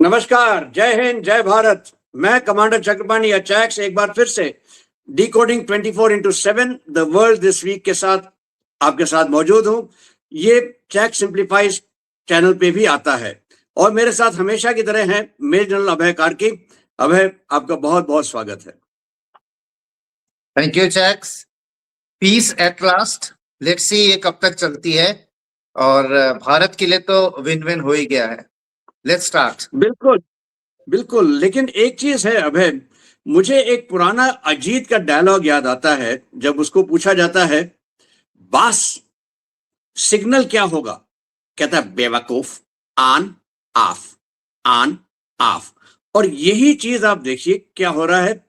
नमस्कार, जय हिंद, जय भारत। मैं कमांडर चक्रपाणी अचैक्स एक बार फिर से decoding 24/7 the world this week के साथ आपके साथ मौजूद हूं। ये चैक सिंप्लीफाइज चैनल पे भी आता है और मेरे साथ हमेशा की तरह हैं मेजर जनरल अभय कार्की। अभय, आपका बहुत बहुत स्वागत है। थैंक यू चैक्स। Peace at last. Let's see ये कब तक चलती है, और भारत के लिए तो विन विन हो ही गया है। Let's start. बिल्कुल बिल्कुल, लेकिन एक चीज है अभय, मुझे एक पुराना अजीत का डायलॉग याद आता है जब उसको पूछा जाता है, बास सिग्नल क्या होगा? कहता है, बेवकूफ, ऑन ऑफ, ऑन ऑफ। और यही चीज आप देखिए क्या हो रहा है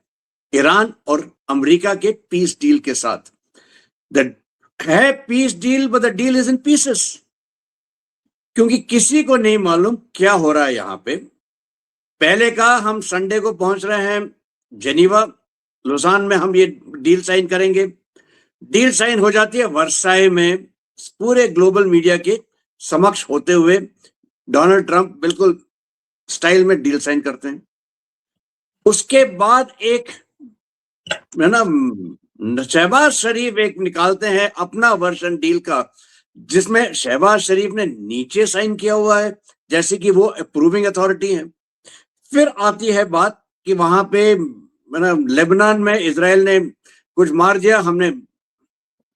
ईरान और अमेरिका के पीस डील के साथ। द है peace deal, but the deal is in pieces, क्योंकि किसी को नहीं मालूम क्या हो रहा है यहां पे। पहले का हम संडे को पहुंच रहे हैं जेनीवा, लुसान में हम ये डील साइन करेंगे। डील साइन हो जाती है वर्साई में, पूरे ग्लोबल मीडिया के समक्ष होते हुए डोनाल्ड ट्रंप बिल्कुल स्टाइल में डील साइन करते हैं। उसके बाद एक है ना, शहबाज शरीफ एक निकालते हैं अपना वर्जन डील का, जिसमें शहबाज शरीफ ने नीचे साइन किया हुआ है जैसे कि वो अप्रूविंग अथॉरिटी है। फिर आती है बात कि वहां पे लेबनान में इजराइल ने कुछ मार दिया, हमने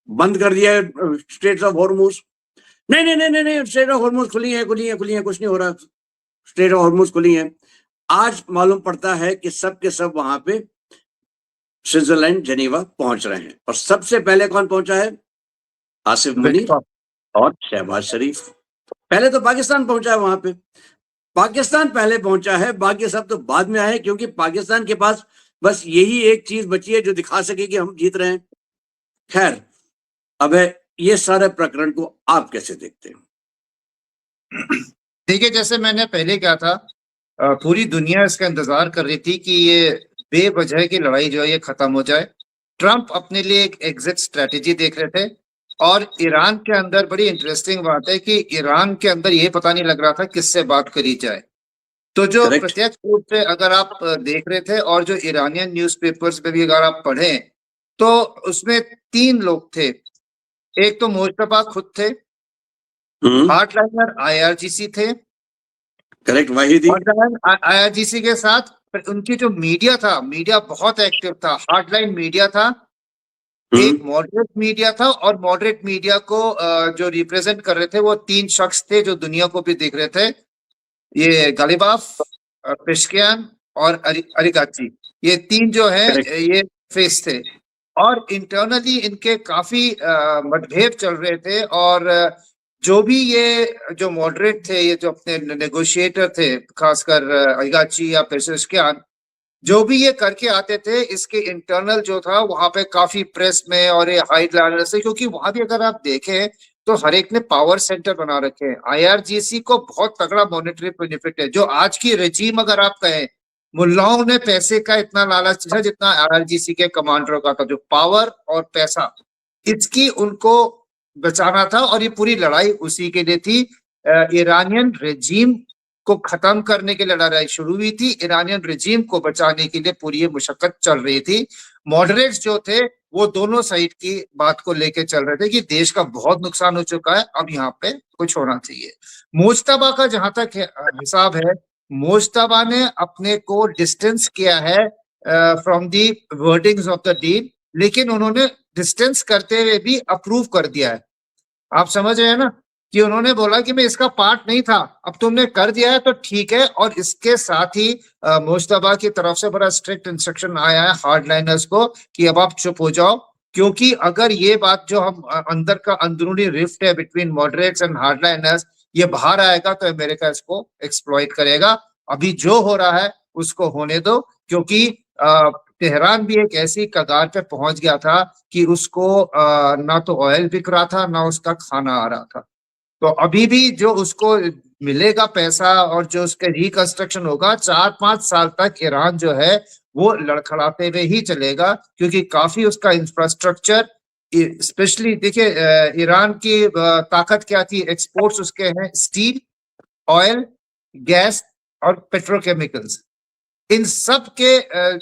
बंद कर दिया स्ट्रेट ऑफ हॉर्मुज। नहीं नहीं नहीं नहीं नहीं, स्ट्रेट ऑफ हॉर्मुज खुली है, कुछ नहीं हो रहा, स्ट्रेट ऑफ हॉर्मुज खुली है। आज मालूम पड़ता है कि सब के सब वहां पे स्विट्जरलैंड जेनीवा पहुंच रहे हैं, और सबसे पहले कौन पहुंचा है? आसिफ मुनीर और शहबाज शरीफ। पहले तो पाकिस्तान पहुंचा है वहां पे, पाकिस्तान पहले पहुंचा है, बाकी सब तो बाद में आए, क्योंकि पाकिस्तान के पास बस यही एक चीज बची है जो दिखा सके कि हम जीत रहे हैं। खैर, अब ये सारे प्रकरण को आप कैसे देखते हैं? देखिए, जैसे मैंने पहले कहा था, पूरी दुनिया इसका इंतजार कर रही थी कि ये बेवजह की लड़ाई जो है ये खत्म हो जाए। ट्रंप अपने लिए एक एग्जिट स्ट्रेटेजी देख रहे थे, और ईरान के अंदर बड़ी इंटरेस्टिंग बात है कि ईरान के अंदर ये पता नहीं लग रहा था किससे बात करी जाए। तो जो प्रत्यक्ष रूप से अगर आप देख रहे थे, और जो ईरानियन न्यूज़पेपर्स में भी अगर आप पढ़ें, तो उसमें 3 लोग थे। एक तो मुश्तबा खुद थे, हार्डलाइनर आईआरजीसी थे, करेक्ट, वाहिदी। आईआरजीसी के साथ उनकी जो मीडिया था, मीडिया बहुत एक्टिव था, हार्डलाइन मीडिया था, एक मॉडरेट मीडिया था, और मॉडरेट मीडिया को जो रिप्रेजेंट कर रहे थे वो 3 शख्स थे जो दुनिया को भी देख रहे थे। ये गालिबाफ, पेशकियान और अरिगाची, ये 3 जो है ये फेस थे, और इंटरनली इनके काफी मतभेद चल रहे थे। और जो भी ये जो मॉडरेट थे, ये जो अपने नेगोशिएटर थे, खासकर अरिगाची या पेशकियान, जो भी ये करके आते थे, इसके इंटरनल जो था वहां पे काफी प्रेस में और ये हाईलाइनर से, क्योंकि वहां भी अगर आप देखें तो हर एक ने पावर सेंटर बना रखे हैं। आईआरजीसी को बहुत तगड़ा मॉनेटरी बेनिफिट है। जो आज की रेजीम अगर आप कहें, मुल्लाओं ने पैसे का इतना लालच है जितना आईआरजीसी के कमांडरों का था। जो पावर और पैसा, इसकी उनको बचाना था, और ये पूरी लड़ाई उसी के लिए थी। ईरानियन रेजीम को खत्म करने के लिए लड़ाई शुरू हुई थी, ईरानियन रेजीम को बचाने के लिए पूरी मुशक्कत चल रही थी। मॉडरेट्स जो थे वो दोनों साइड की बात को लेके चल रहे थे कि देश का बहुत नुकसान हो चुका है, अब यहाँ पे कुछ होना चाहिए। मुश्तबा का जहां तक हिसाब है, मुश्तबा ने अपने को डिस्टेंस किया है from the wordings of the deal, लेकिन उन्होंने डिस्टेंस करते हुए भी अप्रूव कर दिया है। आप समझ रहे हैं ना, कि उन्होंने बोला कि मैं इसका पार्ट नहीं था, अब तुमने कर दिया है तो ठीक है। और इसके साथ ही मुश्तबा की तरफ से बड़ा स्ट्रिक्ट इंस्ट्रक्शन आया है हार्डलाइनर्स को कि अब आप चुप हो जाओ, क्योंकि अगर ये बात जो हम अंदर का अंदरूनी रिफ्ट है बिटवीन मॉडरेट्स एंड हार्डलाइनर्स, ये बाहर आएगा तो अमेरिका इसको एक्सप्लॉइट करेगा। अभी जो हो रहा है उसको होने दो, क्योंकि तेहरान भी एक ऐसी कगार पे पहुंच गया था कि उसको ना तो ऑयल बिक रहा था, ना उसका खाना आ रहा था। तो अभी भी जो उसको मिलेगा पैसा और जो उसके रिकंस्ट्रक्शन होगा, 4-5 साल तक ईरान जो है वो लड़खड़ाते हुए ही चलेगा, क्योंकि काफी उसका इंफ्रास्ट्रक्चर, स्पेशली देखिए ईरान की ताकत क्या थी, एक्सपोर्ट्स उसके हैं स्टील, ऑयल, गैस और पेट्रोकेमिकल्स, इन सब के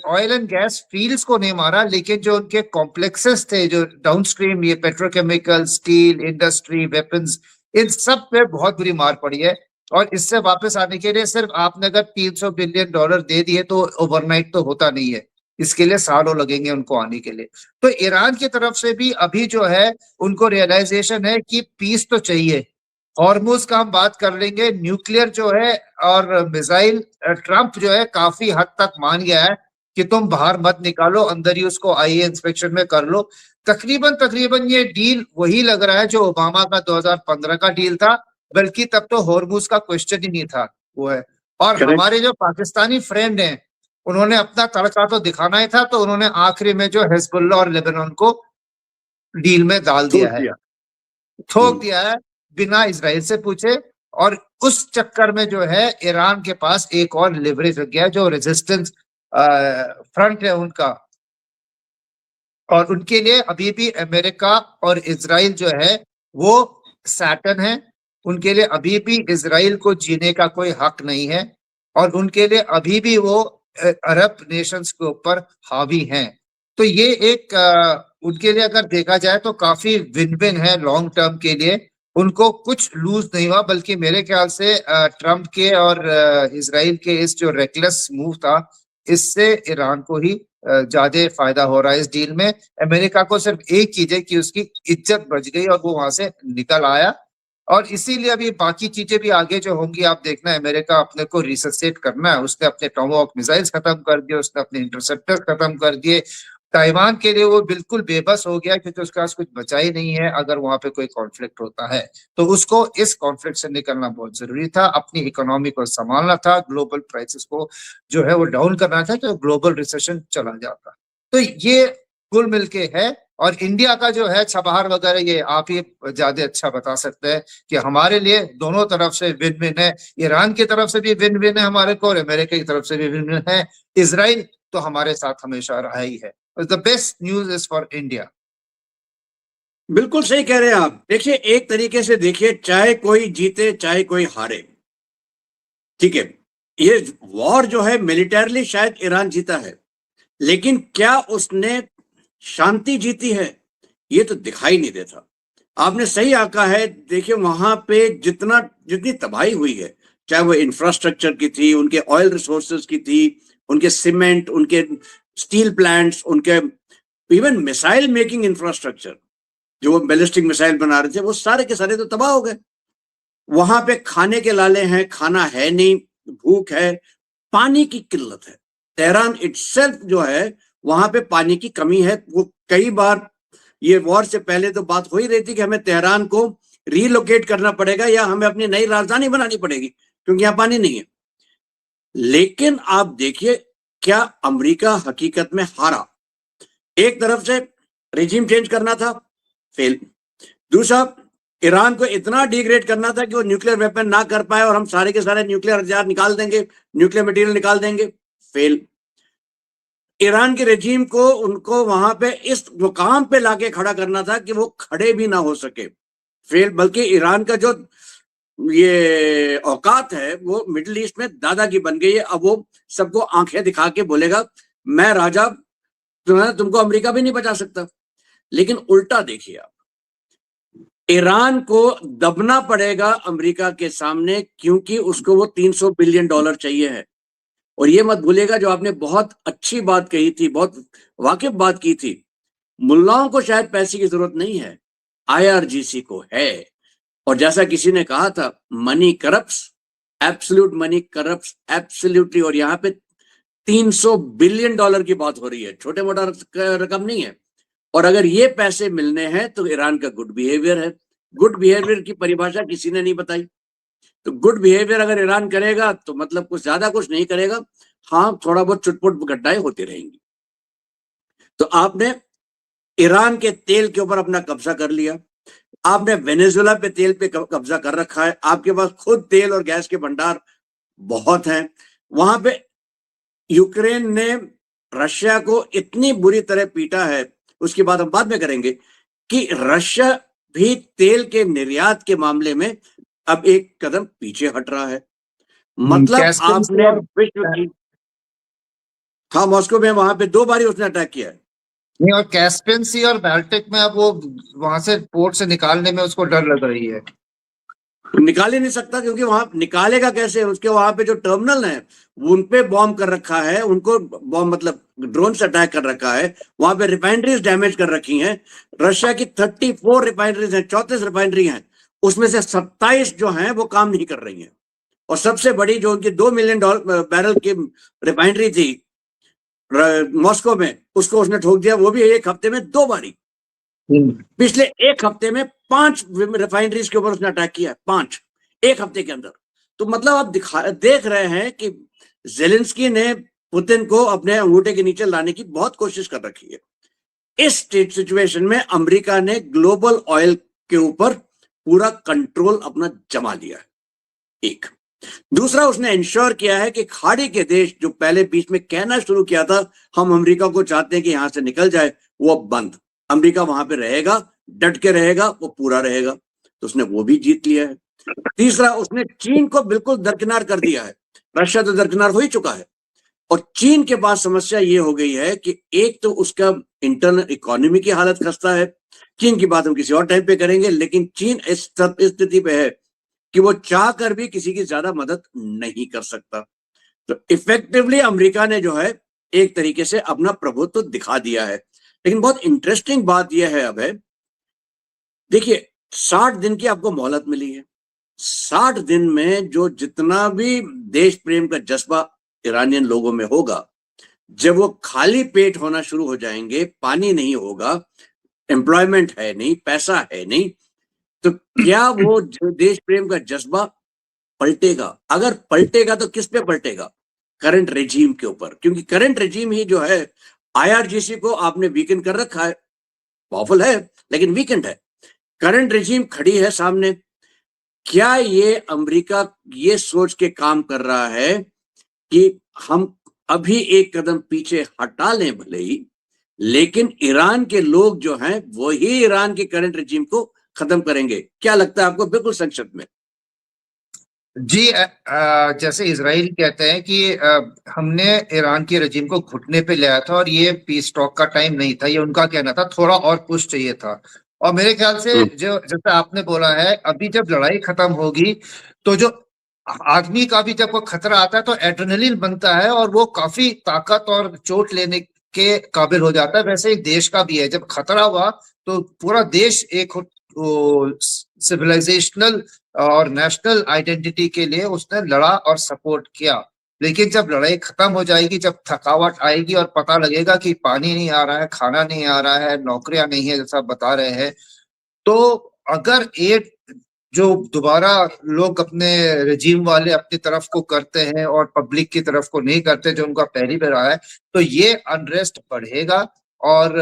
ऑयल एंड गैस फील्ड्स को नहीं मारा, लेकिन जो उनके कॉम्प्लेक्सेस थे, जो डाउनस्ट्रीम ये पेट्रोकेमिकल, स्टील इंडस्ट्री, वेपन्स, इन सब पे बहुत बुरी मार पड़ी है। और इससे वापस आने के लिए सिर्फ आपने अगर $300 बिलियन दे दिए तो ओवरनाइट तो होता नहीं है, इसके लिए सालों लगेंगे उनको आने के लिए। तो ईरान की तरफ से भी अभी जो है उनको रियलाइजेशन है कि पीस तो चाहिए। हॉर्मुज का हम बात कर लेंगे, न्यूक्लियर जो है और मिसाइल, ट्रंप जो है काफी हद तक मान गया है कि तुम बाहर मत निकालो, अंदर ही उसको आईए इंस्पेक्शन में कर लो। तकरीबन ये डील वही लग रहा है जो ओबामा का 2015 का डील था, बल्कि तब तो हॉर्मुज का क्वेश्चन ही नहीं था वो है। और Correct. हमारे जो पाकिस्तानी फ्रेंड हैं, उन्होंने अपना तड़का तो दिखाना ही था, तो उन्होंने आखिरी में जो हिजबुल्लाह और लेबनान को डील में डाल दिया है, ठोक दिया है बिना इजराइल से पूछे। और उस चक्कर में जो है ईरान के पास एक और लिवरेज हो गया, जो रेजिस्टेंस फ्रंट है उनका। और उनके लिए अभी भी अमेरिका और इजराइल जो है वो सैटन है, उनके लिए अभी भी इजराइल को जीने का कोई हक नहीं है, और उनके लिए अभी भी वो अरब नेशंस के ऊपर हावी हैं। तो ये एक उनके लिए अगर देखा जाए तो काफी विन विन है लॉन्ग टर्म के लिए। उनको कुछ लूज नहीं हुआ, बल्कि मेरे ख्याल से ट्रंप के और इजराइल के इस जो रेकलेस मूव था, इससे ईरान को ही ज्यादा फायदा हो रहा है इस डील में। अमेरिका को सिर्फ एक चीज है कि उसकी इज्जत बच गई और वो वहां से निकल आया। और इसीलिए अभी बाकी चीजें भी आगे जो होंगी आप देखना, अमेरिका अपने को रिससेट करना है, उसने अपने टॉमहॉक मिसाइल्स खत्म कर दिए, उसने अपने इंटरसेप्टर खत्म कर दिए। ताइवान के लिए वो बिल्कुल बेबस हो गया, क्योंकि उसके पास कुछ बचा ही नहीं है अगर वहां पे कोई कॉन्फ्लिक्ट होता है। तो उसको इस कॉन्फ्लिक्ट से निकलना बहुत जरूरी था, अपनी इकोनॉमी को संभालना था, ग्लोबल प्राइसेस को जो है वो डाउन करना था, तो ग्लोबल रिसेशन चला जाता। तो ये कुल मिलके है। और इंडिया का जो है छबहार वगैरह, ये आप ही ज्यादा अच्छा बता सकते हैं कि हमारे लिए दोनों तरफ से विन विन है। ईरान की तरफ से भी विन विन है हमारे को, और अमेरिका की तरफ से भी विन विन है। इजराइल तो हमारे साथ हमेशा रहा ही है। The best news is for India. बिल्कुल सही कह रहे हैं आप। देखिए, एक तरीके से देखिए, चाहे कोई जीते चाहे कोई हारे, ठीक है, ये वॉर जो है मिलिटरली शायद ईरान जीता है, लेकिन क्या उसने शांति जीती है, ये तो दिखाई नहीं देता। आपने सही आका है। देखिए, वहां पे जितनी तबाही हुई है, चाहे वो इंफ्रास्ट्रक्चर की थी, उनके ऑयल रिसोर्सेज की थी, उनके सीमेंट, उनके स्टील प्लांट्स, उनके इवन मिसाइल मेकिंग इंफ्रास्ट्रक्चर, जो वो बैलिस्टिक मिसाइल बना रहे थे, वो सारे के सारे तो तबाह हो गए। वहां पे खाने के लाले हैं, खाना है नहीं, भूख है, पानी की किल्लत है। तेहरान इटसेल्फ जो है, वहां पे पानी की कमी है। वो कई बार, ये वॉर से पहले तो बात हो ही रही थी कि हमें तेहरान को रीलोकेट करना पड़ेगा या हमें अपनी नई राजधानी बनानी पड़ेगी, क्योंकि यहाँ पानी नहीं है। लेकिन आप देखिए, क्या अमेरिका हकीकत में हारा। एक तरफ से रिजीम चेंज करना था, फेल। दूसरा, ईरान को इतना डिग्रेड करना था कि वो न्यूक्लियर वेपन ना कर पाए और हम सारे के सारे न्यूक्लियर हथियार निकाल देंगे, न्यूक्लियर मटेरियल निकाल देंगे, फेल। ईरान के रेजिम को उनको वहां पे इस मुकाम पे लाके खड़ा करना था कि वो खड़े भी ना हो सके, फेल। बल्कि ईरान का जो ये औकात है वो मिडिल ईस्ट में दादागी बन गई है। अब वो सबको आंखें दिखा के बोलेगा, मैं राजा, तुमको अमेरिका भी नहीं बचा सकता। लेकिन उल्टा देखिए आप, ईरान को दबना पड़ेगा अमेरिका के सामने, क्योंकि उसको वो $300 बिलियन चाहिए है। और ये मत भूलिएगा, जो आपने बहुत अच्छी बात कही थी, बहुत वाकिफ बात की थी, मुल्लाओं को शायद पैसे की जरूरत नहीं है, IRGC को है। और जैसा किसी ने कहा था, money corrupts, absolute money corrupts absolutely. और यहाँ पे $300 बिलियन की बात हो रही है, छोटे मोटा रकम नहीं है। और अगर ये पैसे मिलने हैं तो ईरान का गुड बिहेवियर है। गुड बिहेवियर की परिभाषा किसी ने नहीं बताई। तो गुड बिहेवियर अगर ईरान करेगा तो मतलब कुछ ज्यादा कुछ नहीं करेगा, हाँ थोड़ा बहुत चुटपुट घटनाएं होती रहेंगी। तो आपने ईरान के तेल के ऊपर अपना कब्जा कर लिया, आपने वेनेजुएला पे तेल पे कब्जा कर रखा है, आपके पास खुद तेल और गैस के भंडार बहुत हैं। वहां पे यूक्रेन ने रशिया को इतनी बुरी तरह पीटा है, उसकी बात हम बाद में करेंगे, कि रशिया भी तेल के निर्यात के मामले में अब एक कदम पीछे हट रहा है। मतलब कैस्पियन सी आपने और विश्व की, हाँ मॉस्को में वहां पे 2 बार उसने अटैक किया है। नहीं, और कैस्पियन सी और बाल्टिक में अब वो वहां से पोर्ट से निकालने में उसको डर लग रही है। निकाल ही नहीं सकता, क्योंकि वहां निकालेगा कैसे? उसके वहां पे जो टर्मिनल है उन पे बॉम्ब कर रखा है, उनको बॉम्ब मतलब ड्रोन से अटैक कर रखा है, वहां पे रिफाइनरीज डैमेज कर रखी हैं। रशिया की 34 रिफाइनरीज हैं, 34 रिफाइनरी हैं, उसमें से 27 जो हैं वो काम नहीं कर रही हैं। और सबसे बड़ी जो उनकी 2 मिलियन बैरल की रिफाइनरी थी मॉस्को में, उसको उसने ठोक दिया, वो भी 1 हफ्ते में 2 बारी। पिछले 1 हफ्ते में 5 रिफाइनरीज के ऊपर उसने अटैक किया है, 5 1 हफ्ते के अंदर। तो मतलब आप देख रहे हैं कि जेलेंस्की ने पुतिन को अपने अंगूठे के नीचे लाने की बहुत कोशिश कर रखी है। इस सिचुएशन में अमेरिका ने ग्लोबल ऑयल के ऊपर पूरा कंट्रोल अपना जमा लिया है, एक। दूसरा, उसने इंश्योर किया है कि खाड़ी के देश जो पहले बीच में कहना शुरू किया था हम अमेरिका को चाहते हैं कि यहां से निकल जाए, वो अब बंद। अमेरिका वहां पे रहेगा, डट के रहेगा, वो पूरा रहेगा। तो उसने वो भी जीत लिया है। तीसरा, उसने चीन को बिल्कुल दरकिनार कर दिया है। रशिया तो दरकिनार हो ही चुका है। और चीन के पास समस्या ये हो गई है कि एक तो उसका इंटरनल इकोनॉमी की हालत खस्ता है। चीन की बात हम किसी और टाइम पे करेंगे, लेकिन चीन इस स्थिति पे है कि वो चाह कर भी किसी की ज्यादा मदद नहीं कर सकता। तो इफेक्टिवली अमेरिका ने जो है एक तरीके से अपना प्रभुत्व दिखा दिया है। लेकिन बहुत इंटरेस्टिंग बात यह है, अब है देखिए, 60 दिन की आपको मोहलत मिली है। 60 दिन में जो जितना भी देश प्रेम का जज्बा ईरानियन लोगों में होगा, जब वो खाली पेट होना शुरू हो जाएंगे, पानी नहीं होगा, एम्प्लॉयमेंट है नहीं, पैसा है नहीं, तो क्या वो देश प्रेम का जज्बा पलटेगा? अगर पलटेगा तो किस पे पलटेगा? करंट रेजीम के ऊपर, क्योंकि करंट रेजीम ही जो है, आईआरजीसी को आपने वीकेंड कर रखा है। पावरफुल है लेकिन वीकेंड है। करंट रेजीम खड़ी है सामने। क्या ये अमेरिका ये सोच के काम कर रहा है कि हम अभी एक कदम पीछे हटा लें भले ही, लेकिन ईरान के लोग जो हैं वो ही ईरान के करंट रेजीम को खत्म करेंगे? क्या लगता है आपको, बिल्कुल संक्षिप्त में? जी, जैसे इजराइल कहते हैं कि हमने ईरान के रजीम को घुटने पे लाया था और ये पीस टॉक का टाइम नहीं था, ये उनका कहना था, थोड़ा और पुश चाहिए था। और मेरे ख्याल से जो जैसे आपने बोला है, अभी जब लड़ाई खत्म होगी तो जो आदमी का भी जब वो खतरा आता है तो एड्रेनलिन बनता है और वो काफी ताकत और चोट लेने के काबिल हो जाता है। वैसे ही देश का भी है, जब खतरा हुआ तो पूरा देश एक सिविलाइजेशनल और नेशनल आइडेंटिटी के लिए उसने लड़ा और सपोर्ट किया। लेकिन जब लड़ाई खत्म हो जाएगी, जब थकावट आएगी और पता लगेगा कि पानी नहीं आ रहा है, खाना नहीं आ रहा है, नौकरियां नहीं है जैसा बता रहे हैं, तो अगर एक जो दोबारा लोग अपने रजीम वाले अपनी तरफ को करते हैं और पब्लिक की तरफ को नहीं करते जो उनका पहली बार आया है, तो ये अनरेस्ट बढ़ेगा। और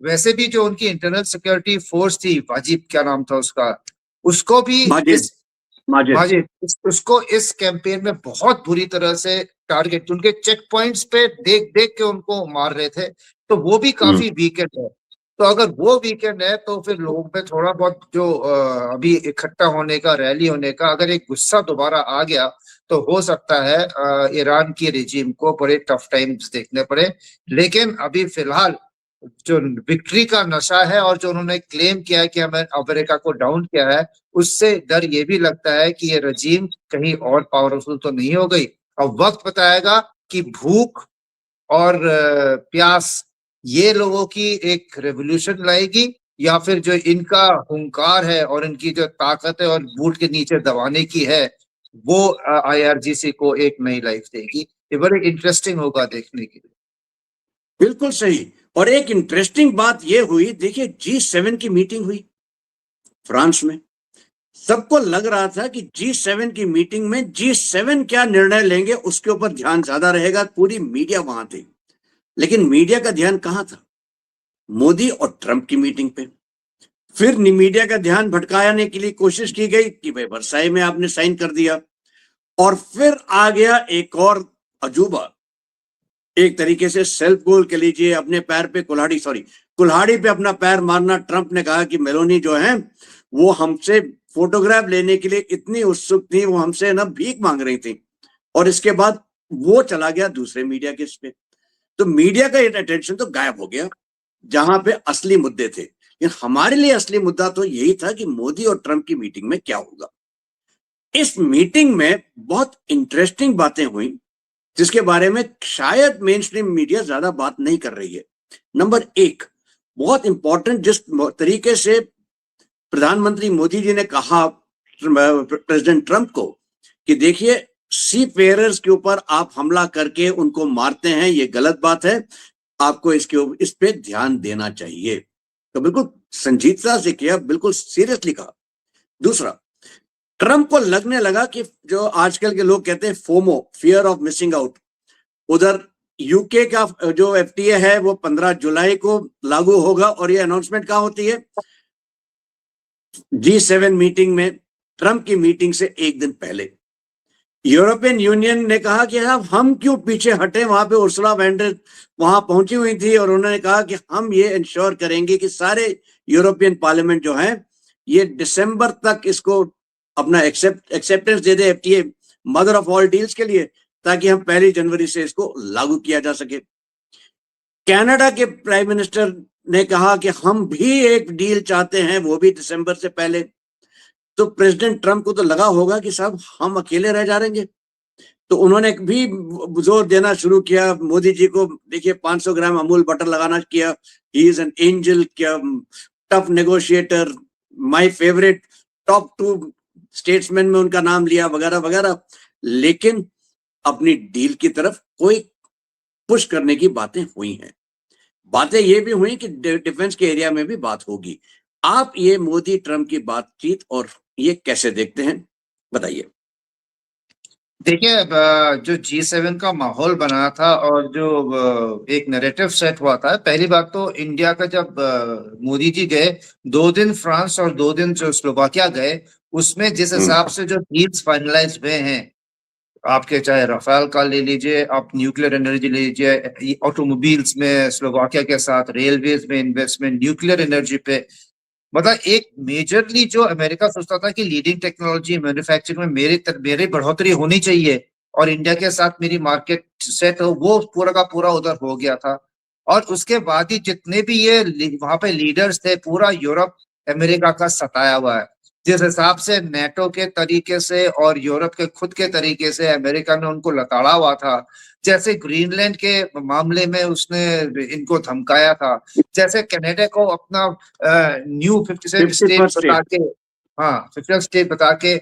वैसे भी जो उनकी इंटरनल सिक्योरिटी फोर्स थी, वाजिब क्या नाम था उसका, उसको भी माजिद माजिद उसको इस कैंपेन में बहुत बुरी तरह से टारगेट, उनके चेक पॉइंट्स पे देख देख के उनको मार रहे थे। तो वो भी काफी वीकेंड है। तो अगर वो वीकेंड है तो फिर लोगों पे थोड़ा बहुत जो अभी इकट्ठा होने का, रैली होने का, अगर एक गुस्सा दोबारा आ गया तो हो सकता है ईरान की रिजीम को बड़े टफ टाइम्स देखने पड़े। लेकिन अभी फिलहाल जो विक्ट्री का नशा है और जो उन्होंने क्लेम किया है कि हमें अमेरिका को डाउन किया है, उससे डर ये भी लगता है कि ये रजीम कहीं और पावरफुल तो नहीं हो गई। अब वक्त बताएगा कि भूख और प्यास ये लोगों की एक रेवोल्यूशन लाएगी या फिर जो इनका हुंकार है और इनकी जो ताकत है और बूट के नीचे दबाने की है, वो आईआरजीसी को एक नई लाइफ देगी। ये बड़े इंटरेस्टिंग होगा देखने के लिए। बिल्कुल सही। और एक इंटरेस्टिंग बात यह हुई, देखिए G7 की मीटिंग हुई फ्रांस में। सबको लग रहा था कि G7 की मीटिंग में G7 क्या निर्णय लेंगे उसके ऊपर ध्यान ज्यादा रहेगा, पूरी मीडिया वहां थी। लेकिन मीडिया का ध्यान कहां था? मोदी और ट्रंप की मीटिंग पे। फिर मीडिया का ध्यान भटकाने के लिए कोशिश की गई कि भाई वर्साई में आपने साइन कर दिया। और फिर आ गया एक और अजूबा, एक तरीके से सेल्फ गोल के लीजिए, अपने पैर पे कुल्हाड़ी पे अपना पैर मारना। ट्रंप ने कहा कि मेलोनी जो है वो हमसे फोटोग्राफ लेने के लिए इतनी उत्सुक थी, वो हमसे ना भीख मांग रही थी। और इसके बाद वो चला गया दूसरे मीडिया के इस पे। तो मीडिया का अटेंशन तो गायब हो गया जहां पे असली मुद्दे थे। लेकिन हमारे लिए असली मुद्दा तो यही था कि मोदी और ट्रंप की मीटिंग में क्या होगा। इस मीटिंग में बहुत इंटरेस्टिंग बातें हुई जिसके बारे में शायद मेन स्ट्रीम मीडिया ज्यादा बात नहीं कर रही है। नंबर एक, बहुत इंपॉर्टेंट, जिस तरीके से प्रधानमंत्री मोदी जी ने कहा प्रेसिडेंट ट्रंप को कि देखिए, सी फेयरर्स के ऊपर आप हमला करके उनको मारते हैं, ये गलत बात है, आपको इस पे ध्यान देना चाहिए। तो बिल्कुल संजीदता से किया, बिल्कुल सीरियसली कहा। दूसरा, ट्रंप को लगने लगा कि जो आजकल के लोग कहते हैं FOMO, fear of missing out, उधर यूके का जो एफटीए है वो 15 जुलाई को लागू होगा और ये अनाउंसमेंट कहाँ होती है? G7 मीटिंग में, ट्रंप की मीटिंग से एक दिन पहले। यूरोपियन यूनियन ने कहा कि हम क्यों पीछे हटे, वहां पे उर्सुला वॉन डर वहां पहुंची हुई थी और उन्होंने कहा कि हम ये इंश्योर करेंगे कि सारे यूरोपियन पार्लियामेंट जो है ये दिसंबर तक इसको अपना acceptance they they FTA, mother of all deals के लिए, ताकि हम 1 जनवरी से इसको लागू किया जा सके। कनाडा के प्राइम मिनिस्टर ने कहा कि हम भी एक डील चाहते हैं, वो भी दिसंबर से पहले। तो प्रेसिडेंट ट्रंप को तो लगा होगा कि साहब हम अकेले रह जाएंगे, तो उन्होंने भी जोर देना शुरू किया मोदी जी को। देखिए, 500 ग्राम अमूल बटर लगाना किया, he is an angel, tough negotiator, my favourite, top 2 statesman में उनका नाम लिया, वगैरह वगैरह। लेकिन अपनी डील की तरफ कोई पुश करने की बातें हुई हैं। बातें ये भी हुई कि डिफेंस के एरिया में भी बात होगी। आप ये मोदी ट्रंप की बातचीत और ये कैसे देखते हैं, बताइए। देखिए, जो G7 का माहौल बना था और जो एक नैरेटिव सेट हुआ था, पहली बात तो इंडिया का जब मोदी जी गए 2 दिन फ्रांस और 2 दिन जो स्लोवाकिया गए, उसमें जिस हिसाब से जो डील्स फाइनलाइज हुए हैं, आपके चाहे राफेल का ले लीजिए, आप न्यूक्लियर एनर्जी ले लीजिए, ऑटोमोबाइल्स में स्लोवाकिया के साथ, रेलवेज में इन्वेस्टमेंट, न्यूक्लियर एनर्जी पे, मतलब एक मेजरली जो अमेरिका सोचता था कि लीडिंग टेक्नोलॉजी मैन्युफैक्चरिंग में मेरी बढ़ोतरी होनी चाहिए और इंडिया के साथ मेरी मार्केट सेट हो, वो पूरा का पूरा उधर हो गया था। और उसके बाद ही जितने भी ये वहां पे लीडर्स थे, पूरा यूरोप अमेरिका का सताया हुआ है। जिस हिसाब से नेटो के तरीके से और यूरोप के खुद के तरीके से अमेरिका ने उनको लताड़ा हुआ था, जैसे ग्रीनलैंड के मामले में उसने इनको धमकाया था, जैसे कनाडा को अपना न्यू 57 स्टेट बता के, हाँ 50 स्टेट बता के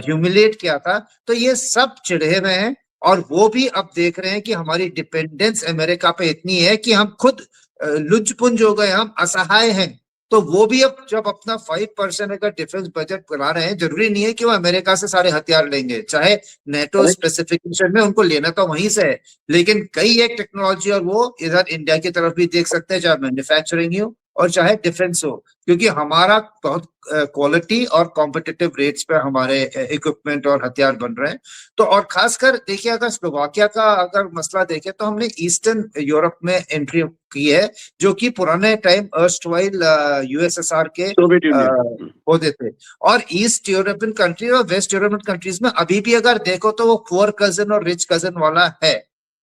ह्यूमिलेट किया था। तो ये सब चिढ़े हुए हैं और वो भी अब देख रहे हैं कि हमारी डिपेंडेंस अमेरिका पे इतनी है कि हम खुद लुंजपुंज हो गए, हम असहाय हैं। तो वो भी अब जब अपना 5% अगर डिफेंस बजट बना रहे हैं, जरूरी नहीं है कि वो अमेरिका से सारे हथियार लेंगे, चाहे नेटो स्पेसिफिकेशन में उनको लेना तो वहीं से है, लेकिन कई एक टेक्नोलॉजी और वो इधर इंडिया की तरफ भी देख सकते हैं, चाहे मैन्युफैक्चरिंग हो और चाहे डिफेंस हो, क्योंकि हमारा बहुत क्वालिटी और कॉम्पिटिटिव रेट्स पे हमारे इक्विपमेंट और हथियार बन रहे हैं। तो और खासकर देखिए, अगर स्लोवाकिया का अगर मसला देखें तो हमने ईस्टर्न यूरोप में एंट्री की है, जो कि पुराने टाइम अर्स्टवाइल यूएसएसआर के होते थे। और ईस्ट यूरोपियन कंट्री और वेस्ट यूरोपियन कंट्रीज में अभी भी अगर देखो तो वो पुअर कजन और रिच कजन वाला है।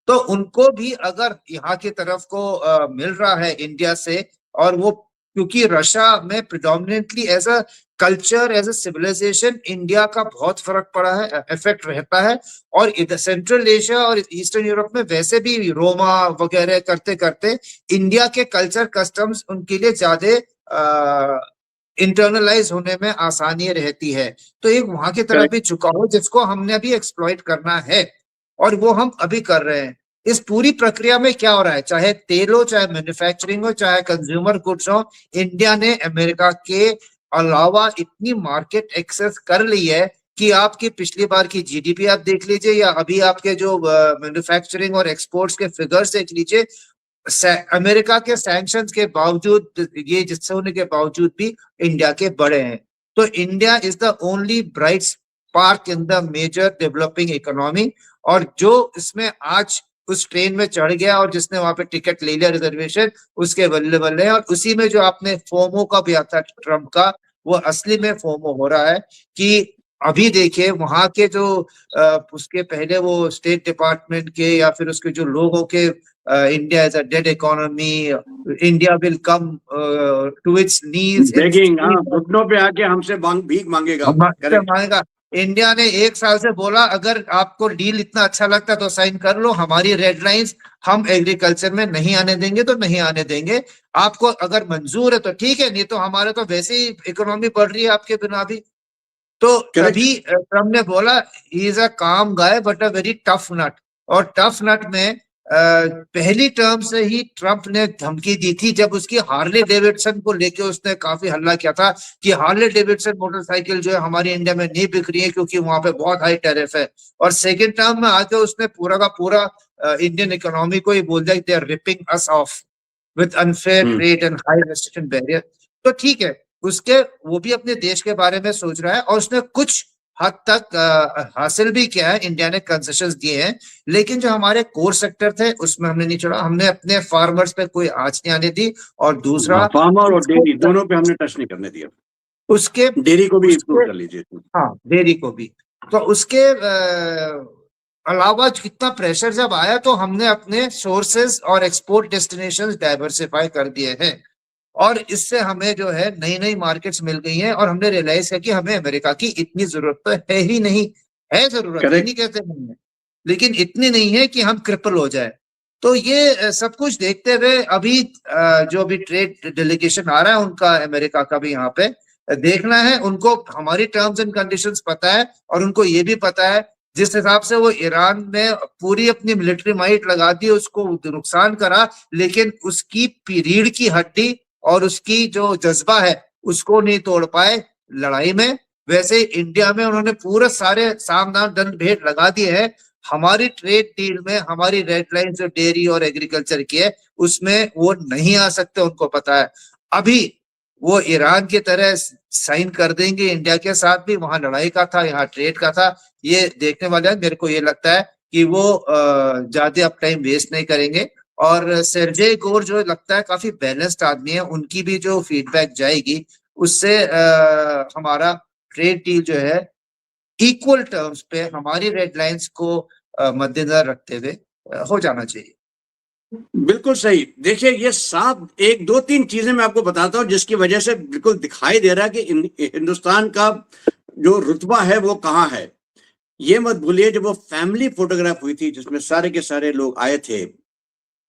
तो उनको भी अगर यहाँ की तरफ को मिल रहा है इंडिया से, और वो क्योंकि रशिया में predominantly as a culture, as a civilization India का बहुत फर्क पड़ा है, इफेक्ट रहता है। और इधर सेंट्रल एशिया और ईस्टर्न यूरोप में वैसे भी रोमा वगैरह करते करते इंडिया के कल्चर कस्टम्स उनके लिए ज्यादा इंटरनलाइज होने में आसानी रहती है। तो एक वहां की तरफ भी झुकाव जिसको हमने अभी एक्सप्लॉइट करना है, और वो हम अभी कर रहे हैं। इस पूरी प्रक्रिया में क्या हो रहा है, चाहे तेल हो, चाहे मैन्युफैक्चरिंग हो, चाहे कंज्यूमर गुड्स हो, इंडिया ने अमेरिका के अलावा इतनी मार्केट एक्सेस कर ली है कि आपकी पिछली बार की जीडीपी आप देख लीजिए, या अभी आपके जो मैन्युफैक्चरिंग और एक्सपोर्ट्स के फिगर्स देख लीजिए, अमेरिका के सैंक्शंस के बावजूद, ये जिससे होने के बावजूद भी इंडिया के बड़े हैं। तो India is the only bright spark in the major developing economy. और जो इसमें आज उस ट्रेन में चढ़ गया और जिसने वहां पे टिकट ले लिया रिजर्वेशन, उसके बल्ले बल्ले। और उसी में जो आपने फोमो का भी आता ट्रम्प का, वो असली में फोमो हो रहा है कि अभी देखिए वहां के जो उसके पहले वो स्टेट डिपार्टमेंट के या फिर उसके जो लोगों के India is a dead economy, India will come to its knees in begging, हाँ, घुटनों पे आके हमसे भीख मांगेगा। करेक्ट। मांगेगा। इंडिया ने 1 साल से बोला अगर आपको डील इतना अच्छा लगता है तो साइन कर लो, हमारी रेड लाइंस हम एग्रीकल्चर में नहीं आने देंगे तो नहीं आने देंगे, आपको अगर मंजूर है तो ठीक है, नहीं तो हमारे तो वैसे ही इकोनॉमी बढ़ रही है आपके बिना भी। तो करेक्ट। तभी ट्रम्प ने बोला ही is a calm guy but a very tough nut. और टफ नट में पहली टर्म से ही ट्रम्प ने धमकी दी थी, जब उसकी हार्ले डेविडसन को लेके उसने काफी हल्ला किया था कि हार्ले डेविडसन मोटरसाइकिल जो है हमारी इंडिया में नहीं बिक रही है क्योंकि वहां पे बहुत हाई टैरिफ है। और सेकेंड टर्म में आके उसने पूरा का पूरा इंडियन इकोनॉमी को ही बोल दिया they are ripping us off with unfair trade and high restriction barrier. तो ठीक है, उसके वो भी अपने देश के बारे में सोच रहा है और उसने कुछ हद तक हासिल भी किया है, इंडिया ने कंसेशंस दिए हैं, लेकिन जो हमारे कोर सेक्टर थे उसमें हमने नहीं छोड़ा, हमने अपने फार्मर्स पे कोई आंच नहीं आने दी। और दूसरा फार्मर और उसके डेयरी दोनों पे हमने टच नहीं करने दिया। उसके डेयरी को भी इंक्लूड उसके कर लीजिए। हाँ डेयरी को भी। तो उसके अलावा कितना प्रेशर जब आया तो हमने अपने सोर्सेज और एक्सपोर्ट डेस्टिनेशंस डाइवर्सिफाई कर दिए हैं, और इससे हमें जो है नई नई मार्केट्स मिल गई हैं, और हमने रियलाइज किया कि हमें अमेरिका की इतनी जरूरत तो है ही नहीं। है जरूरत, ये नहीं करेक्ट। कहते नहीं है, लेकिन इतनी नहीं है कि हम क्रिपल हो जाए। तो ये सब कुछ देखते हुए अभी जो अभी ट्रेड डेलीगेशन आ रहा है उनका अमेरिका का भी यहाँ पे देखना है, उनको हमारी टर्म्स एंड कंडीशंस पता है, और उनको ये भी पता है जिस हिसाब से वो ईरान में पूरी अपनी मिलिट्री माइट लगा दी, उसको नुकसान करा, लेकिन उसकी रीढ़ की हड्डी और उसकी जो जज्बा है उसको नहीं तोड़ पाए लड़ाई में। वैसे इंडिया में उन्होंने पूरे सारे सामदान दंड भेंट लगा दिए हैं। हमारी ट्रेड डील में हमारी रेड लाइन जो डेयरी और एग्रीकल्चर की है उसमें वो नहीं आ सकते, उनको पता है। अभी वो ईरान की तरह साइन कर देंगे इंडिया के साथ भी, वहां लड़ाई का था यहाँ ट्रेड का था, ये देखने वाले हैं। मेरे को ये लगता है कि वो ज्यादा अब टाइम वेस्ट नहीं करेंगे। और सर्जेई गोर जो लगता है काफी बैलेंस्ड आदमी है, उनकी भी जो फीडबैक जाएगी उससे हमारा ट्रेड डील जो है इक्वल टर्म्स पे हमारी रेड लाइंस को मद्देनजर रखते हुए हो जाना चाहिए। बिल्कुल सही। देखिए, ये साफ एक दो तीन चीजें मैं आपको बताता हूं जिसकी वजह से बिल्कुल दिखाई दे रहा है कि हिंदुस्तान का जो रुतबा है वो कहाँ है। ये मत भूलिए, जब वो फैमिली फोटोग्राफ हुई थी जिसमें सारे के सारे लोग आए थे,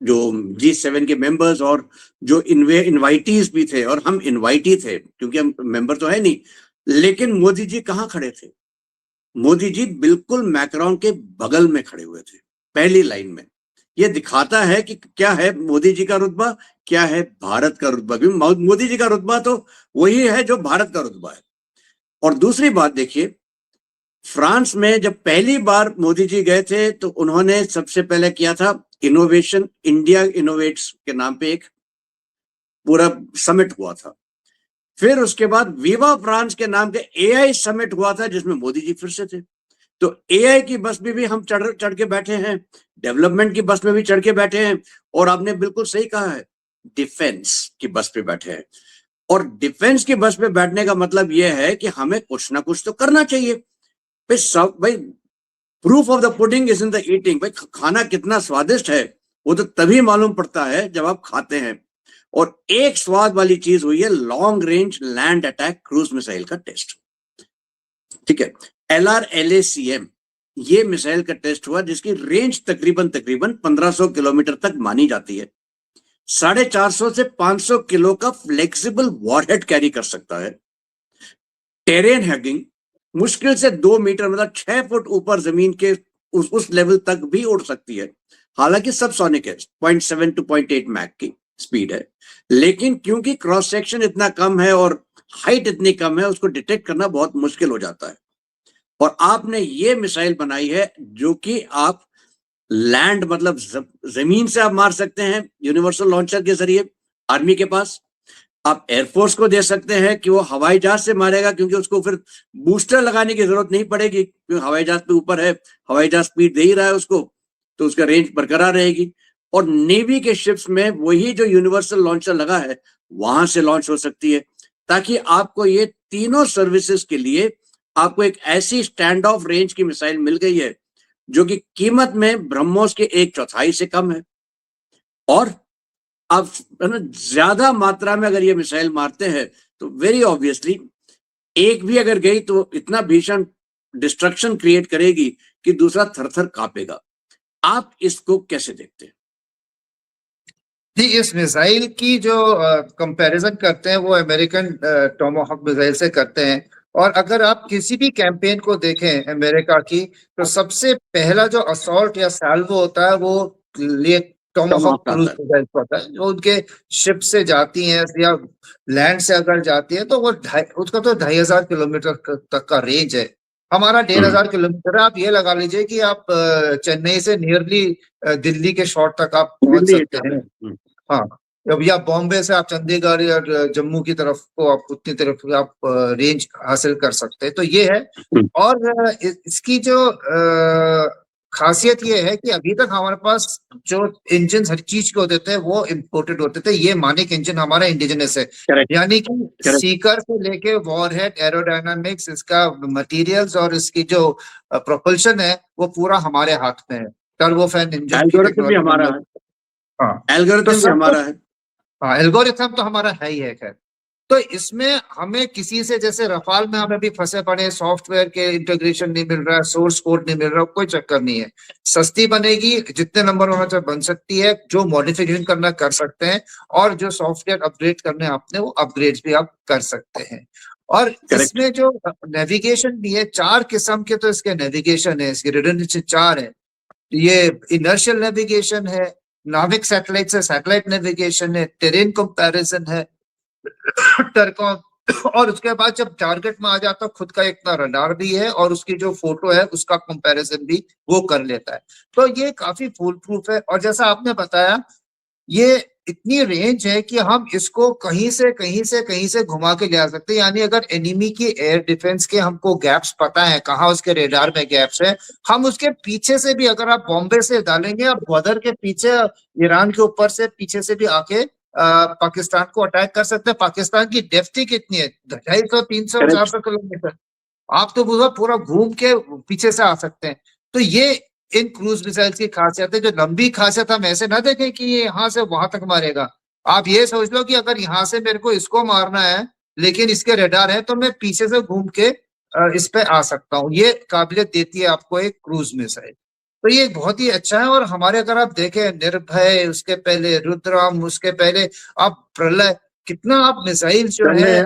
जो G7 के मेंबर्स और जो इनवाइटीज भी थे, और हम इनवाइटी थे क्योंकि हम मेंबर तो है नहीं, लेकिन मोदी जी कहाँ खड़े थे? मोदी जी बिल्कुल मैक्रोन के बगल में खड़े हुए थे, पहली लाइन में। ये दिखाता है कि क्या है मोदी जी का रुतबा, क्या है भारत का रुतबा। क्योंकि मोदी जी का रुतबा तो वही है जो भारत का रुतबा है। और दूसरी बात देखिए, फ्रांस में जब पहली बार मोदी जी गए थे तो उन्होंने सबसे पहले किया था इनोवेशन इंडिया इनोवेट्स के नाम पे एक पूरा समिट हुआ था। फिर उसके बाद विवा फ्रांस के नाम के AI समिट हुआ था जिसमें मोदी जी फिर से थे। तो AI की बस में भी हम चढ़ के बैठे हैं, डेवलपमेंट की बस में भी चढ़ के बैठे हैं, और आपने बिल्कुल सही कहा है, डिफेंस की बस पे बैठे हैं। और डिफेंस की बस पे बैठने का मतलब यह है कि हमें कुछ ना कुछ तो करना चाहिए। भाई proof of the pudding is in the eating. भाई खाना कितना स्वादिष्ट है वो तो तभी मालूम पड़ता है जब आप खाते हैं। और एक स्वाद वाली चीज हुई है long range land attack cruise missile का टेस्ट। ठीक है, LRLACM ये मिसाइल का टेस्ट हुआ जिसकी रेंज तकरीबन 1500 किलोमीटर तक मानी जाती है। 450 से 500 किलो का फ्लेक्सिबल वॉरहेड कैरी कर सकता है। टेरेन हैगिंग, मुश्किल से 2 मीटर मतलब 6 फुट ऊपर जमीन के उस लेवल तक भी उड़ सकती है। हालांकि सबसोनिक है, 0.7 to 0.8 मैक की स्पीड है, लेकिन क्योंकि क्रॉस सेक्शन इतना कम है और हाइट इतनी कम है, उसको डिटेक्ट करना बहुत मुश्किल हो जाता है। और आपने ये मिसाइल बनाई है जो कि आप लैंड मतलब जमीन से आप मार सकते हैं यूनिवर्सल लॉन्चर के जरिए आर्मी के पास। आप एयरफोर्स को दे सकते हैं कि वो हवाई जहाज से मारेगा, क्योंकि उसको फिर बूस्टर लगाने की जरूरत नहीं पड़ेगी क्योंकि हवाई जहाज पे ऊपर है, हवाई जहाज स्पीड दे ही रहा है उसको, तो उसका रेंज बरकरार रहेगी। और नेवी के शिप्स में वही जो यूनिवर्सल लॉन्चर लगा है वहां से लॉन्च हो सकती है, ताकि आपको ये तीनों सर्विसेज के लिए आपको एक ऐसी स्टैंड ऑफ रेंज की मिसाइल मिल गई है जो कि कीमत में ब्रह्मोस के 1/4 से कम है, और आप ज्यादा मात्रा में अगर ये मिसाइल मारते हैं तो वेरी ऑब्वियसली एक भी अगर गई तो इतना भीषण डिस्ट्रक्शन क्रिएट करेगी कि दूसरा थर-थर कांपेगा। आप इसको कैसे देखते हैं? जी, इस मिसाइल की जो कंपैरिजन करते हैं वो अमेरिकन टोमाहॉक मिसाइल से करते हैं। और अगर आप किसी भी कैंपेन को देखें अमेरिका की, तो सबसे पहला जो असॉल्ट या सैल्वो होता है वो ये टोमाहॉक क्रूज मिसाइल होता है, जो उनके शिप से जाती हैं या लैंड से अगर जाती है तो वो उसका तो 2500 किलोमीटर तक का रेंज है। हमारा 1500 किलोमीटर है। आप ये लगा लीजिए कि आप चेन्नई से नियरली दिल्ली के शॉर्ट तक आप पहुंच सकते हैं। हाँ, अब या बॉम्बे से आप चंडीगढ़ या जम्मू की तरफ को आप उतनी तरफ आप रेंज हासिल कर सकते हैं। तो ये है। और इसकी जो खासियत ये है कि अभी तक हमारे पास जो इंजन हर चीज के होते थे वो इम्पोर्टेड होते थे। ये मानिक इंजन हमारा इंडिजिनस है, यानी कि सीकर से लेके वॉरहेड, एरोडायनामिक्स, इसका मटेरियल्स और इसकी जो प्रोपल्शन है वो पूरा हमारे हाथ में है। टर्बोफैन इंजन की टेक्नोलॉजी हमारा है। हाँ, एल्गोरिथम भी हमारा है। हाँ, एल्गोरिथम तो हमारा है ही है। खैर, तो इसमें हमें किसी से, जैसे रफाल में हमें भी फंसे पड़े, सॉफ्टवेयर के इंटीग्रेशन नहीं मिल रहा है, सोर्स कोड नहीं मिल रहा, कोई चक्कर नहीं है। सस्ती बनेगी, जितने नंबर होना चाहिए बन सकती है, जो मॉडिफिकेशन करना कर सकते हैं, और जो सॉफ्टवेयर अपग्रेड करने आपने वो अपग्रेड भी आप कर सकते हैं। और इसमें जो नेविगेशन भी है, 4 किस्म के तो इसके नेविगेशन है, इसकी रिडंडेंसी 4 है। ये इनर्शियल नेविगेशन है, नाविक सैटेलाइट से सैटेलाइट नेविगेशन है, टेरेन कंपैरिजन है, टर्कॉम, और उसके बाद जब टारगेट में आ जाता है खुद का एक रडार भी है, और उसकी जो फोटो है उसका कंपैरिजन भी वो कर लेता है। तो ये काफी फुल प्रूफ है। और जैसा आपने बताया, ये इतनी रेंज है कि हम इसको कहीं से कहीं से कहीं से घुमा के ले आ सकते हैं। यानी अगर एनिमी की एयर डिफेंस के हमको गैप्स पता है, कहाँ उसके रेडार में गैप्स है, हम उसके पीछे से भी, अगर आप बॉम्बे से डालेंगे, आप ग्वादर के पीछे, ईरान के ऊपर से पीछे से भी आके पाकिस्तान को अटैक कर सकते हैं। पाकिस्तान की डेप्थ ही कितनी है, 250, 300, 400 किलोमीटर। आप तो पूरा घूम के पीछे से आ सकते हैं। तो ये इन क्रूज मिसाइल्स की खासियत है। जो लंबी खासियत हम ऐसे ना देखें कि ये यहाँ से वहां तक मारेगा। आप ये सोच लो कि अगर यहाँ से मेरे को इसको मारना है लेकिन इसके रडार है, तो मैं पीछे से घूम के इस पे आ सकता हूँ। ये काबिलियत देती है आपको एक क्रूज मिसाइल। तो ये बहुत ही अच्छा है। और हमारे, अगर आप देखें, निर्भय, उसके पहले रुद्रम, उसके पहले आप प्रलय, कितना आप मिसाइल जो है,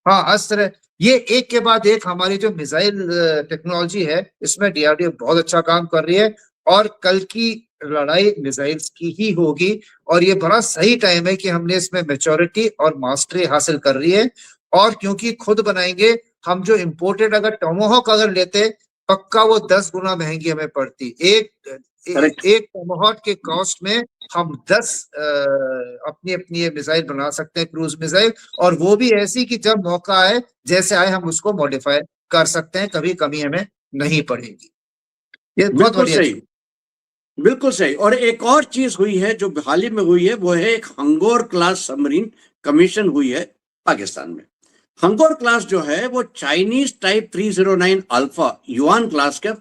हाँ, अस्त्र, ये एक के बाद एक हमारी जो मिसाइल टेक्नोलॉजी है, इसमें डीआरडीओ बहुत अच्छा काम कर रही है। और कल की लड़ाई मिसाइल्स की ही होगी। और ये बड़ा सही टाइम है कि हमने इसमें मैच्योरिटी और मास्टरी हासिल कर रही है। और क्योंकि खुद बनाएंगे, हम जो इम्पोर्टेड अगर टोमाहॉक अगर लेते, पक्का वो 10 गुना महंगी हमें पड़ती। एक टोमाहॉक के कॉस्ट में हम 10 अपनी अपनी ये मिसाइल बना सकते हैं, क्रूज मिसाइल। और वो भी ऐसी कि जब मौका आए, जैसे आए, हम उसको मॉडिफाई कर सकते हैं, कभी कमी हमें नहीं पड़ेगी। ये बहुत बढ़िया चीज। बिल्कुल सही। और एक और चीज हुई है जो हाल ही में हुई है, वो है एक हंगोर क्लास सबमरीन कमीशन हुई है पाकिस्तान में। हंगोर क्लास जो है वो Chinese type 309 alpha yuan class का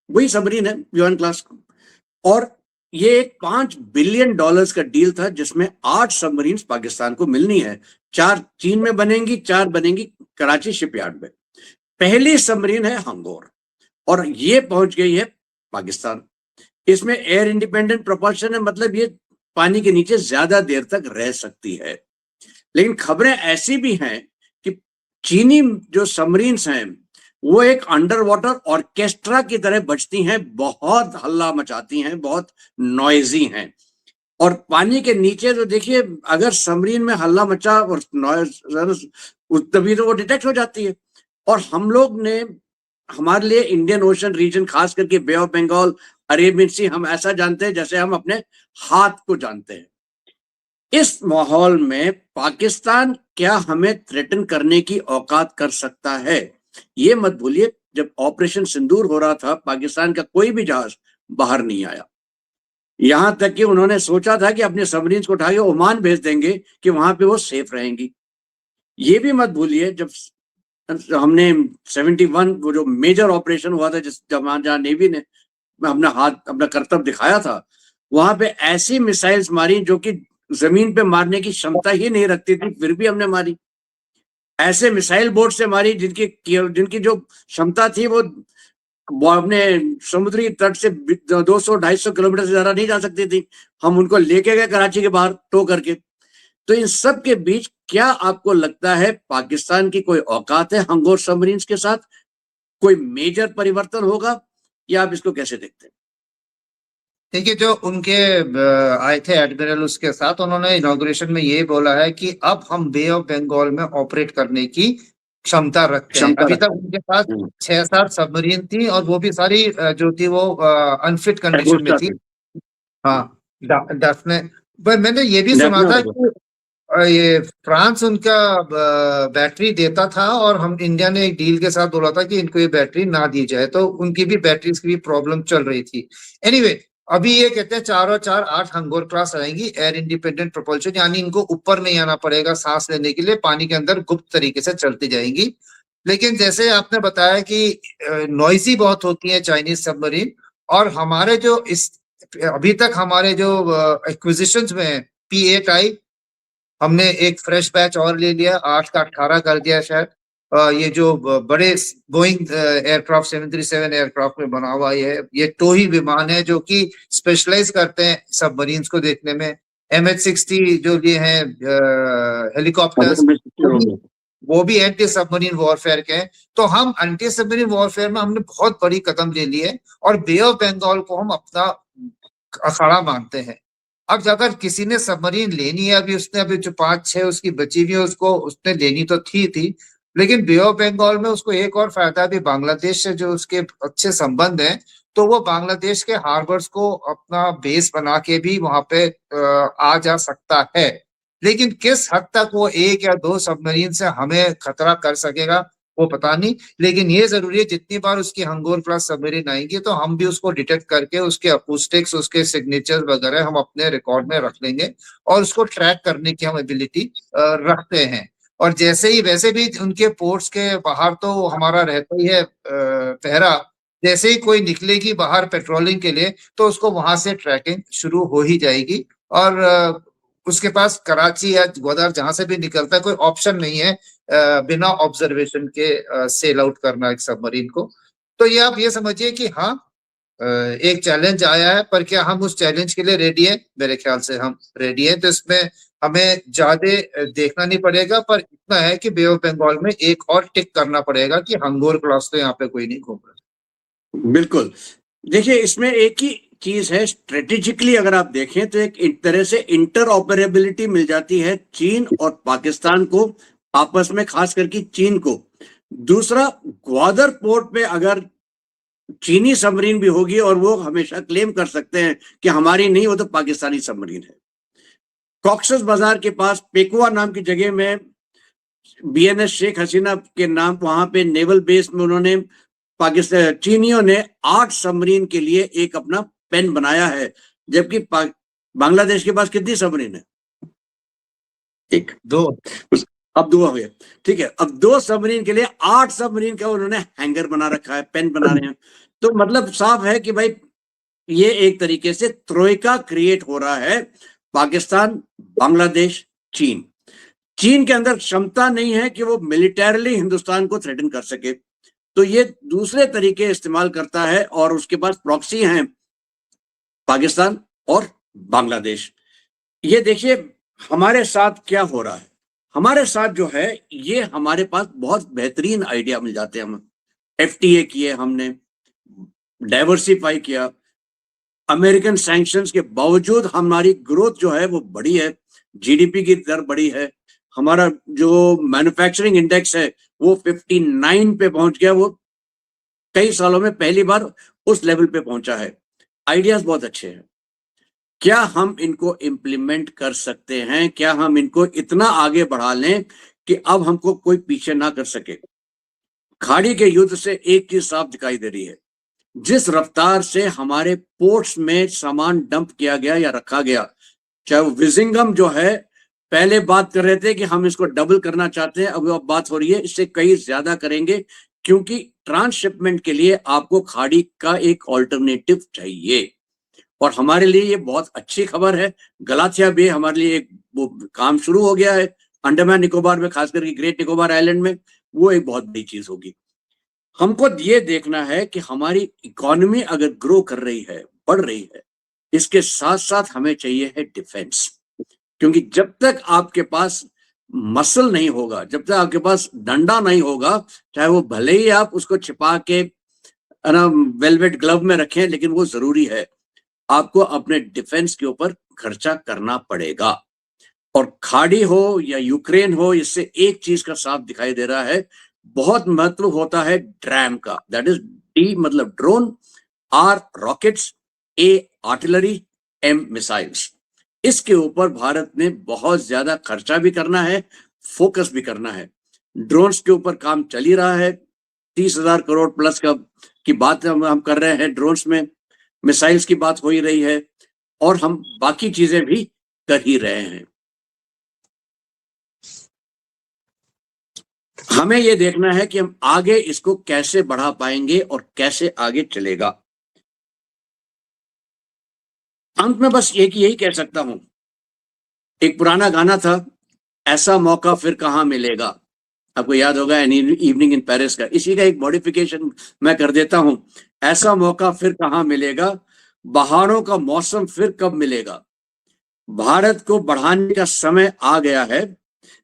वही सबमरीन है, युआन क्लास। और ये एक $5 बिलियन का डील था, जिसमें 8 सबमरीन पाकिस्तान को मिलनी है। 4 चीन में बनेंगी, 4 बनेंगी कराची शिपयार्ड में। पहली सबमरीन है हंगोर, और ये पहुंच गई है पाकिस्तान। इसमें एयर इंडिपेंडेंट प्रोपल्शन है, मतलब ये पानी के नीचे ज्यादा देर तक रह सकती है। लेकिन खबरें ऐसी भी हैं कि चीनी जो सबमरीन्स हैं वो एक अंडर वाटर ऑर्केस्ट्रा की तरह बजती हैं, बहुत हल्ला मचाती हैं, बहुत नॉइजी हैं। और पानी के नीचे तो देखिए, अगर सबमरीन में हल्ला मचा और नॉइज, तभी तो वो डिटेक्ट हो जाती है। और हम लोग ने, हमारे लिए इंडियन ओशन रीजन, खास करके बे ऑफ बंगाल, अरेबियन सी, हम ऐसा जानते हैं जैसे हम अपने हाथ को जानते हैं। इस माहौल में पाकिस्तान क्या हमें थ्रेटन करने की औकात कर सकता है? ये मत भूलिए, जब ऑपरेशन सिंदूर हो रहा था, पाकिस्तान का कोई भी जहाज बाहर नहीं आया। यहां तक कि उन्होंने सोचा था कि अपने सबमरीन को उठा के ओमान भेज देंगे कि वहां पे वो सेफ रहेंगी। ये भी मत भूलिए, जब हमने 71 वो जो मेजर ऑपरेशन हुआ था जिस जहाँ नेवी ने अपना कर्तव्य दिखाया था, वहां पे ऐसी मिसाइल्स मारी जो कि जमीन पे मारने की क्षमता ही नहीं रखती थी, फिर भी हमने मारी। ऐसे मिसाइल बोट से मारी जिनकी जो क्षमता थी वो अपने समुद्री तट से 200-250 किलोमीटर से ज्यादा नहीं जा सकती थी। हम उनको लेके गए कराची के बाहर टो करके। तो इन सब के बीच क्या आपको लगता है पाकिस्तान की कोई औकात है हंगोर सबमरीन्स के साथ? कोई मेजर परिवर्तन होगा या आप इसको कैसे देखते हैं? देखिए, जो उनके आए थे एडमिरल, उसके साथ उन्होंने इनॉग्रेशन में ये बोला है कि अब हम बे ऑफ बंगाल में ऑपरेट करने की क्षमता रखते हैं। अभी तक उनके पास 6-7 सबमरीन थी और वो भी सारी जो थी वो अनफिट कंडीशन में थी। हाँ, डेफिनेट। पर मैंने ये भी सुना था कि ये फ्रांस उनका बैटरी देता था और हम इंडिया ने एक डील के साथ बोला था कि इनको ये बैटरी ना दी जाए, तो उनकी भी बैटरीज की भी प्रॉब्लम चल रही थी। एनीवे, अभी ये कहते हैं 4 और 4 8 हंगोर क्लास आएंगी एयर इंडिपेंडेंट प्रोपल्शन, यानी इनको ऊपर नहीं आना पड़ेगा सांस लेने के लिए, पानी के अंदर गुप्त तरीके से चलती जाएंगी। लेकिन जैसे आपने बताया कि नॉइजी बहुत होती है चाइनीज सबमरीन, और हमारे जो इस अभी तक हमारे जो एक्विजिशंस में है P8I, हमने एक फ्रेश बैच और ले लिया, 8 का 18 कर दिया शायद। ये जो बड़े बोइंग एयरक्राफ्ट 737 एयरक्राफ्ट में बना हुआ ये टोही विमान है जो कि स्पेशलाइज करते हैं सबमरीन्स को देखने में। MH-60 जो ये हैं हेलीकॉप्टर्स, वो भी एंटी सबमरीन वॉरफेयर के हैं। तो हम एंटी सबमरीन वॉरफेयर में हमने बहुत बड़ी कदम ले ली है और बे ऑफ बंगाल को हम अपना अखाड़ा मानते हैं। अब अगर किसी ने सबमरीन लेनी है, अभी जो 5-6 उसकी बची हुई है, उसको उसने लेनी तो थी, लेकिन बे ऑफ बंगाल में उसको एक और फायदा भी, बांग्लादेश से जो उसके अच्छे संबंध हैं, तो वो बांग्लादेश के हार्बर्स को अपना बेस बना के भी वहां पे आ जा सकता है। लेकिन किस हद तक वो 1 या 2 सबमरीन से हमें खतरा कर सकेगा वो पता नहीं। लेकिन ये जरूरी है जितनी बार उसकी हंगोर क्लास सबमरीन आएंगी तो हम भी उसको डिटेक्ट करके उसके अकूस्टिक्स, उसके सिग्नेचर वगैरह हम अपने रिकॉर्ड में रख लेंगे और उसको ट्रैक करने की हम एबिलिटी रखते हैं। और जैसे ही, वैसे भी उनके पोर्ट्स के बाहर तो हमारा रहता ही है पहरा। जैसे ही कोई निकलेगी बाहर पेट्रोलिंग के लिए तो उसको वहां से ट्रैकिंग शुरू हो ही जाएगी। और उसके पास कराची या ग्वादर जहां से भी निकलता है कोई ऑप्शन नहीं है बिना ऑब्जर्वेशन के सेल आउट करना एक सबमरीन को। तो ये आप ये समझिए कि हाँ, एक चैलेंज आया है, पर क्या हम उस चैलेंज के लिए रेडी है? मेरे ख्याल से हम रेडी हैं। तो इसमें हमें ज्यादा देखना नहीं पड़ेगा, पर इतना है कि बे ऑफ बंगाल में एक और टिक करना पड़ेगा कि हंगोर क्लास तो यहाँ पे कोई नहीं घूम रहा। बिल्कुल। देखिए, इसमें एक ही चीज है, स्ट्रेटेजिकली अगर आप देखें तो एक तरह से इंटर ऑपरेबिलिटी मिल जाती है चीन और पाकिस्तान को आपस में, खास करके चीन को। दूसरा, ग्वादर पोर्ट पे अगर चीनी सबमरीन भी होगी और वो हमेशा क्लेम कर सकते हैं कि हमारी नहीं, वो तो पाकिस्तानी सबमरीन है। कॉक्सस बाजार के पास पेकुआ नाम की जगह में BNS शेख हसीना के नाम, वहां पे नेवल बेस में उन्होंने पाकिस्तान चीनियों ने 8 सबमरीन के लिए एक अपना पेन बनाया है, जबकि बांग्लादेश के पास कितनी सबमरीन है? 1, 2, अब 2 हो गए। ठीक है, अब 2 सबमरीन के लिए 8 सबमरीन का उन्होंने हैंगर बना रखा है, पेन बना रहे हैं। तो मतलब साफ है कि भाई ये एक तरीके से त्रोइका क्रिएट हो रहा है, पाकिस्तान, बांग्लादेश, चीन। चीन के अंदर क्षमता नहीं है कि वो मिलिटरली हिंदुस्तान को थ्रेटन कर सके, तो ये दूसरे तरीके इस्तेमाल करता है और उसके पास प्रॉक्सी हैं पाकिस्तान और बांग्लादेश। ये देखिए हमारे साथ क्या हो रहा है। हमारे साथ जो है ये हमारे पास बहुत बेहतरीन आइडिया मिल जाते हैं। हम FTA किए, हमने डाइवर्सिफाई किया, अमेरिकन सैंक्शंस के बावजूद हमारी ग्रोथ जो है वो बढ़ी है, GDP की दर बढ़ी है, हमारा जो मैन्युफैक्चरिंग इंडेक्स है वो 59 पे पहुंच गया, वो कई सालों में पहली बार उस लेवल पे पहुंचा है। आइडियाज बहुत अच्छे हैं, क्या हम इनको इम्प्लीमेंट कर सकते हैं? क्या हम इनको इतना आगे बढ़ा लें कि अब हमको कोई पीछे ना कर सके? खाड़ी के युद्ध से एक चीज साफ दिखाई दे रही है, जिस रफ्तार से हमारे पोर्ट्स में सामान डंप किया गया या रखा गया, चाहे वो विजिंगम जो है पहले बात कर रहे थे कि हम इसको डबल करना चाहते हैं, अब बात हो रही है इससे कहीं ज्यादा करेंगे, क्योंकि ट्रांसशिपमेंट के लिए आपको खाड़ी का एक ऑल्टरनेटिव चाहिए। और हमारे लिए ये बहुत अच्छी खबर है, गलाथिया बे हमारे लिए एक वो काम शुरू हो गया है अंडमान निकोबार में, खास करके ग्रेट निकोबार आइलैंड में, वो एक बहुत बड़ी चीज होगी। हमको ये देखना है कि हमारी इकोनॉमी अगर ग्रो कर रही है, बढ़ रही है, इसके साथ साथ हमें चाहिए है डिफेंस। क्योंकि जब तक आपके पास मसल नहीं होगा, जब तक आपके पास डंडा नहीं होगा, चाहे वो भले ही आप उसको छिपा के ना वेलवेट ग्लव में रखें, लेकिन वो जरूरी है, आपको अपने डिफेंस के ऊपर खर्चा करना पड़ेगा। और खाड़ी हो या यूक्रेन हो, इससे एक चीज का साफ दिखाई दे रहा है, बहुत महत्व होता है ड्रैम का, दैट इज डी मतलब drone, R rockets, A artillery, M missiles. इसके ऊपर भारत ने बहुत ज्यादा खर्चा भी करना है, फोकस भी करना है। ड्रोन्स के ऊपर काम चल ही रहा है, 30,000 करोड़ प्लस की बात हम कर रहे हैं ड्रोन्स में, मिसाइल्स की बात हो ही रही है, और हम बाकी चीजें भी कर ही रहे हैं। हमें यह देखना है कि हम आगे इसको कैसे बढ़ा पाएंगे और कैसे आगे चलेगा। अंत में बस यही कह सकता हूं, एक पुराना गाना था, ऐसा मौका फिर कहां मिलेगा, आपको याद होगा, एन इवनिंग इन पेरिस का। इसी का एक मॉडिफिकेशन मैं कर देता हूं, ऐसा मौका फिर कहां मिलेगा, बहारों का मौसम फिर कब मिलेगा। भारत को बढ़ाने का समय आ गया है,